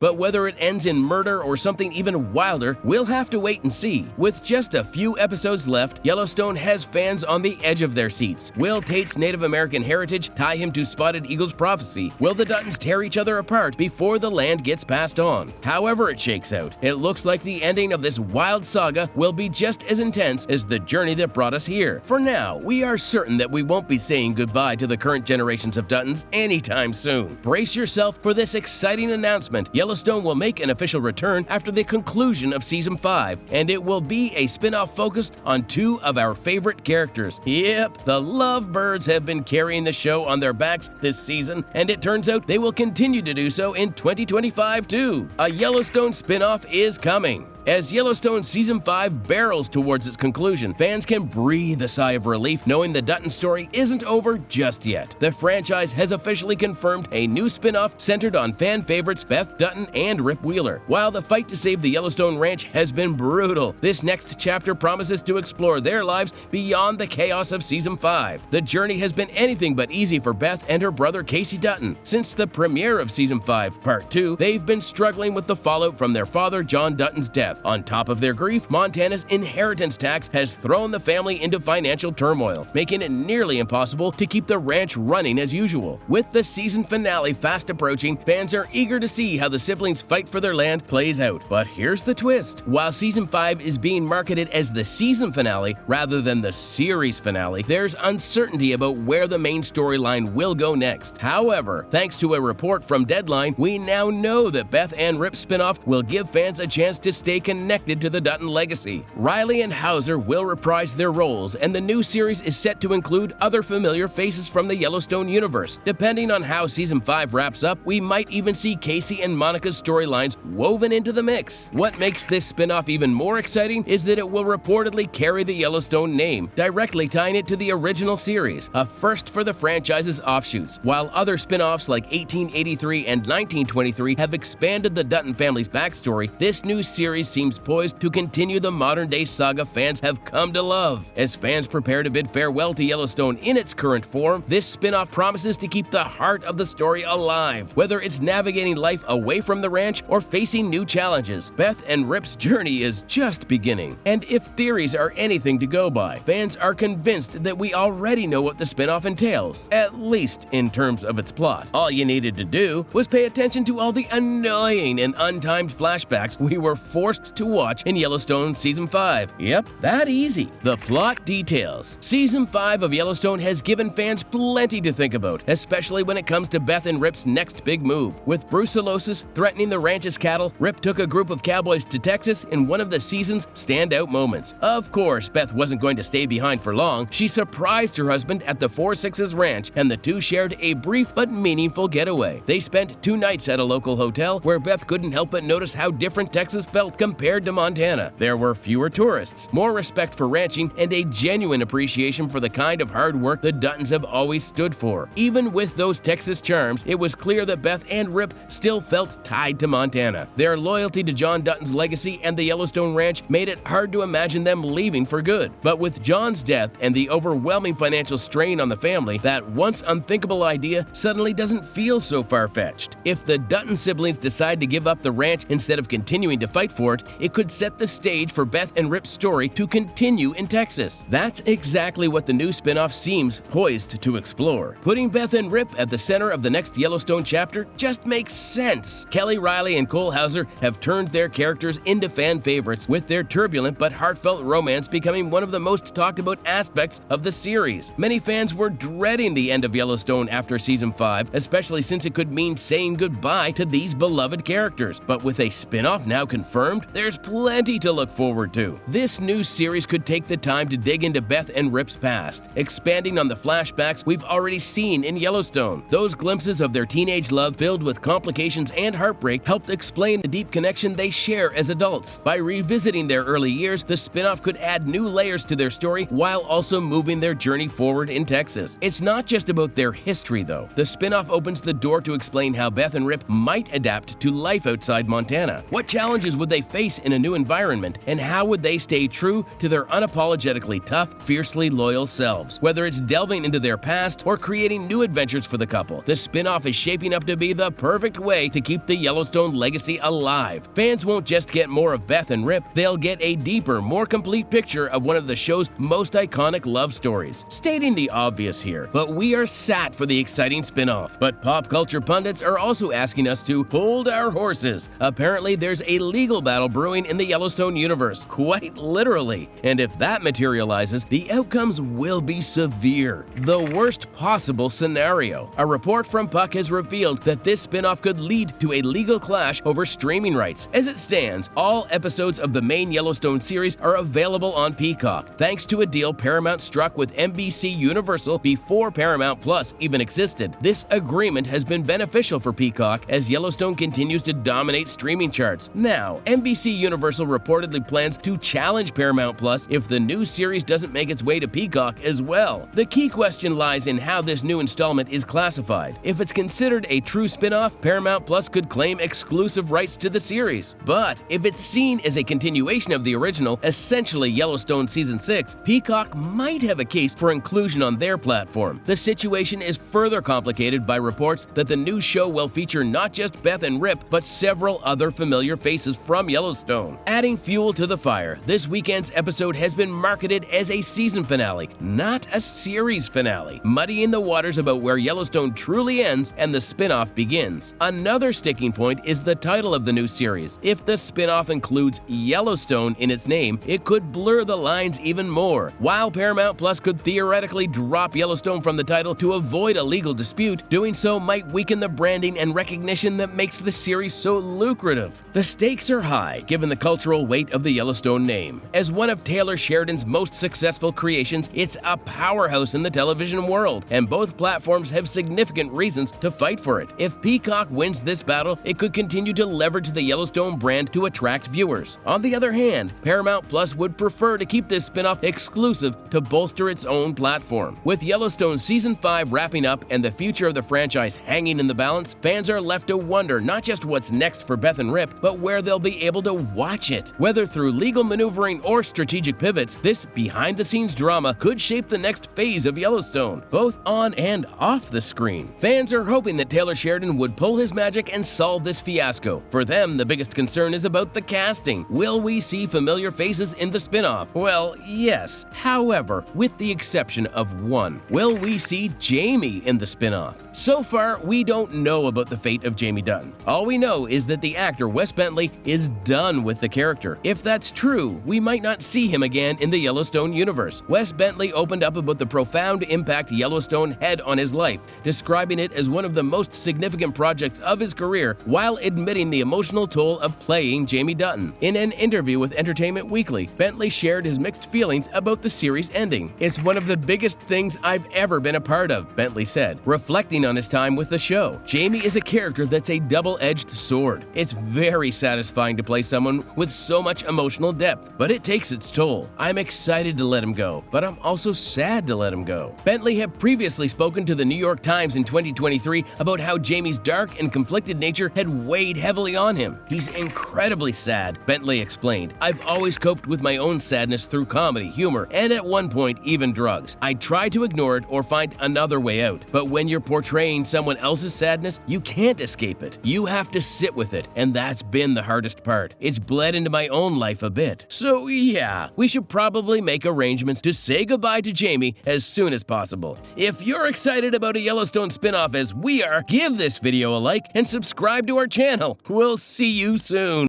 But whether it ends in murder or something even wilder, we'll have to wait and see. With just a few episodes left, Yellowstone has fans on the edge of their seats. Will Tate's Native American heritage tie him to Spotted Eagle's prophecy? Will the Duttons tear each other apart before the land gets passed on? However it shakes out, it looks like the ending of this wild saga will be just as intense as the journey that brought us here. For now, we are certain that we won't be saying goodbye to the current generations of Duttons anytime soon. Brace yourself for this exciting announcement. Yellowstone will make an official return after the conclusion of Season 5, and it will be a spin-off focused on two of our favorite characters. Yep, the Lovebirds have been carrying the show on their backs this season, and it turns out they will continue to do so in 2025 too. A Yellowstone spin-off is coming. As Yellowstone Season 5 barrels towards its conclusion, fans can breathe a sigh of relief knowing the Dutton story isn't over just yet. The franchise has officially confirmed a new spin-off centered on fan favorites Beth Dutton and Rip Wheeler. While the fight to save the Yellowstone Ranch has been brutal, this next chapter promises to explore their lives beyond the chaos of Season 5. The journey has been anything but easy for Beth and her brother Casey Dutton. Since the premiere of Season 5, Part 2, they've been struggling with the fallout from their father John Dutton's death. On top of their grief, Montana's inheritance tax has thrown the family into financial turmoil, making it nearly impossible to keep the ranch running as usual. With the season finale fast approaching, fans are eager to see how the siblings' fight for their land plays out. But here's the twist. While Season 5 is being marketed as the season finale rather than the series finale, there's uncertainty about where the main storyline will go next. However, thanks to a report from Deadline, we now know that Beth and Rip's spinoff will give fans a chance to stay connected to the Dutton legacy. Riley and Hauser will reprise their roles, and the new series is set to include other familiar faces from the Yellowstone universe. Depending on how Season 5 wraps up, we might even see Casey and Monica's storylines woven into the mix. What makes this spinoff even more exciting is that it will reportedly carry the Yellowstone name, directly tying it to the original series, a first for the franchise's offshoots. While other spinoffs like 1883 and 1923 have expanded the Dutton family's backstory, this new series seems poised to continue the modern-day saga fans have come to love. As fans prepare to bid farewell to Yellowstone in its current form, this spin-off promises to keep the heart of the story alive. Whether it's navigating life away from the ranch or facing new challenges, Beth and Rip's journey is just beginning. And if theories are anything to go by, fans are convinced that we already know what the spin-off entails, at least in terms of its plot. All you needed to do was pay attention to all the annoying and untimed flashbacks we were forced to watch in Yellowstone Season 5. Yep, that easy. The plot details. Season 5 of Yellowstone has given fans plenty to think about, especially when it comes to Beth and Rip's next big move. With brucellosis threatening the ranch's cattle, Rip took a group of cowboys to Texas in one of the season's standout moments. Of course, Beth wasn't going to stay behind for long. She surprised her husband at the Four Sixes Ranch, and the two shared a brief but meaningful getaway. They spent 2 nights at a local hotel where Beth couldn't help but notice how different Texas felt compared to Montana. There were fewer tourists, more respect for ranching, and a genuine appreciation for the kind of hard work the Duttons have always stood for. Even with those Texas charms, it was clear that Beth and Rip still felt tied to Montana. Their loyalty to John Dutton's legacy and the Yellowstone Ranch made it hard to imagine them leaving for good. But with John's death and the overwhelming financial strain on the family, that once unthinkable idea suddenly doesn't feel so far-fetched. If the Dutton siblings decide to give up the ranch instead of continuing to fight for it, it could set the stage for Beth and Rip's story to continue in Texas. That's exactly what the new spin-off seems poised to explore. Putting Beth and Rip at the center of the next Yellowstone chapter just makes sense. Kelly Riley and Cole Hauser have turned their characters into fan favorites, with their turbulent but heartfelt romance becoming one of the most talked about aspects of the series. Many fans were dreading the end of Yellowstone after Season 5, especially since it could mean saying goodbye to these beloved characters. But with a spin-off now confirmed, there's plenty to look forward to. This new series could take the time to dig into Beth and Rip's past, expanding on the flashbacks we've already seen in Yellowstone. Those glimpses of their teenage love filled with complications and heartbreak helped explain the deep connection they share as adults. By revisiting their early years, the spin-off could add new layers to their story while also moving their journey forward in Texas. It's not just about their history, though. The spin-off opens the door to explain how Beth and Rip might adapt to life outside Montana. What challenges would they face face in a new environment, and how would they stay true to their unapologetically tough, fiercely loyal selves? Whether it's delving into their past or creating new adventures for the couple, the spin-off is shaping up to be the perfect way to keep the Yellowstone legacy alive. Fans won't just get more of Beth and Rip, they'll get a deeper, more complete picture of one of the show's most iconic love stories. Stating the obvious here, but we are sat for the exciting spin-off. But pop culture pundits are also asking us to hold our horses. Apparently, there's a legal battle brewing in the Yellowstone universe, quite literally. And if that materializes, the outcomes will be severe. The worst possible scenario. A report from Puck has revealed that this spin-off could lead to a legal clash over streaming rights. As it stands, all episodes of the main Yellowstone series are available on Peacock, thanks to a deal Paramount struck with NBC Universal before Paramount Plus even existed. This agreement has been beneficial for Peacock as Yellowstone continues to dominate streaming charts. Now, NBC Universal reportedly plans to challenge Paramount Plus if the new series doesn't make its way to Peacock as well. The key question lies in how this new installment is classified. If it's considered a true spin-off, Paramount Plus could claim exclusive rights to the series. But if it's seen as a continuation of the original, essentially Yellowstone Season 6, Peacock might have a case for inclusion on their platform. The situation is further complicated by reports that the new show will feature not just Beth and Rip, but several other familiar faces from Yellowstone. Adding fuel to the fire, this weekend's episode has been marketed as a season finale, not a series finale, muddying the waters about where Yellowstone truly ends and the spin-off begins. Another sticking point is the title of the new series. If the spin-off includes Yellowstone in its name, it could blur the lines even more. While Paramount Plus could theoretically drop Yellowstone from the title to avoid a legal dispute, doing so might weaken the branding and recognition that makes the series so lucrative. The stakes are high, given the cultural weight of the Yellowstone name. As one of Taylor Sheridan's most successful creations, it's a powerhouse in the television world, and both platforms have significant reasons to fight for it. If Peacock wins this battle, it could continue to leverage the Yellowstone brand to attract viewers. On the other hand, Paramount Plus would prefer to keep this spin-off exclusive to bolster its own platform. With Yellowstone Season 5 wrapping up and the future of the franchise hanging in the balance, fans are left to wonder not just what's next for Beth and Rip, but where they'll be able to watch it. Whether through legal maneuvering or strategic pivots, this behind-the-scenes drama could shape the next phase of Yellowstone, both on and off the screen. Fans are hoping that Taylor Sheridan would pull his magic and solve this fiasco. For them, the biggest concern is about the casting. Will we see familiar faces in the spin-off? Well, yes. However, with the exception of one. Will we see Jamie in the spin-off? So far, we don't know about the fate of Jamie Dutton. All we know is that the actor Wes Bentley is done with the character. If that's true, we might not see him again in the Yellowstone universe. Wes Bentley opened up about the profound impact Yellowstone had on his life, describing it as one of the most significant projects of his career, while admitting the emotional toll of playing Jamie Dutton. In an interview with Entertainment Weekly, Bentley shared his mixed feelings about the series ending. "It's one of the biggest things I've ever been a part of," Bentley said, reflecting on his time with the show. "Jamie is a character that's a double-edged sword. It's very satisfying to play someone with so much emotional depth, but it takes its toll. I'm excited to let him go, but I'm also sad to let him go." Bentley had previously spoken to the New York Times in 2023 about how Jamie's dark and conflicted nature had weighed heavily on him. "He's incredibly sad," Bentley explained. "I've always coped with my own sadness through comedy, humor, and at one point even drugs. I try to ignore it or find another way out. But when you're portraying someone else's sadness, you can't escape it. You have to sit with it, and that's been the hardest part. It's bled into my own life a bit. So yeah, we should probably make arrangements to say goodbye to Jamie as soon as possible." If you're excited about a Yellowstone spin-off as we are, give this video a like and subscribe to our channel. We'll see you soon.